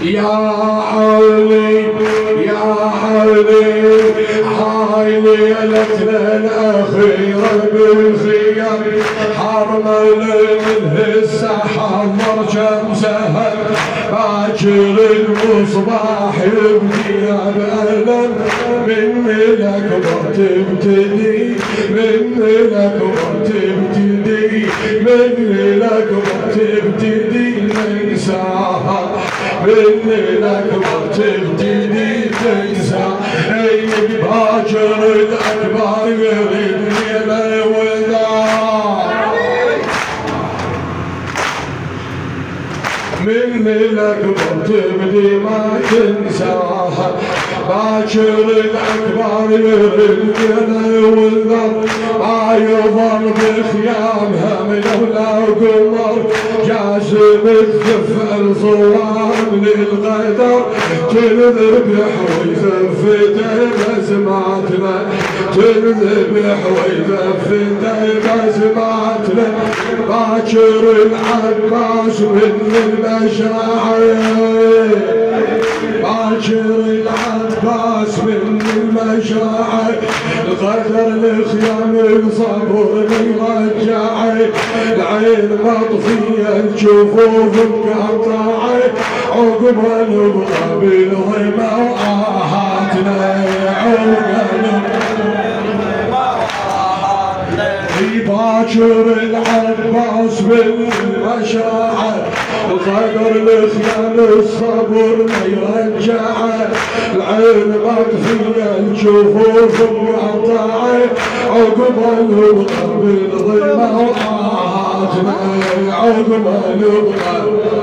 يا علي يا علي هاي ليلتنا الأخيرة بالخيام حرمل من السحر مرجم سهر باكر المصباح يبكي بألم من الأكبر تبتدي من الأكبر تبتدي من الأكبر تبتدي ننساها من الأكبر تبتدي تنسى أي باكر الأكبر يريد ليلة وداع من الأكبر تبدي ما تنساها باكر الأكبر يريد ليلة وداع ما يظل بخيامها من أولى قمر جاسم الزفل صوام للغدر تنذبح ويزفته بسمعتنا تنذبح ويزفته بسمعتنا باكر العباس من المشرعين باكر العباس من المشرعين الغدر الخيام الصبر يرجع العين مطفية الجفوف مقطعة عقب نبغى بالغيمة وآهاتنا باكر العباس بالمشاعر الغدر الخيام الصبر ما يرجعه العين مطفية الجفوف مقطعة عقب نبغى بالغيمة وآهاتنا عقب نبغى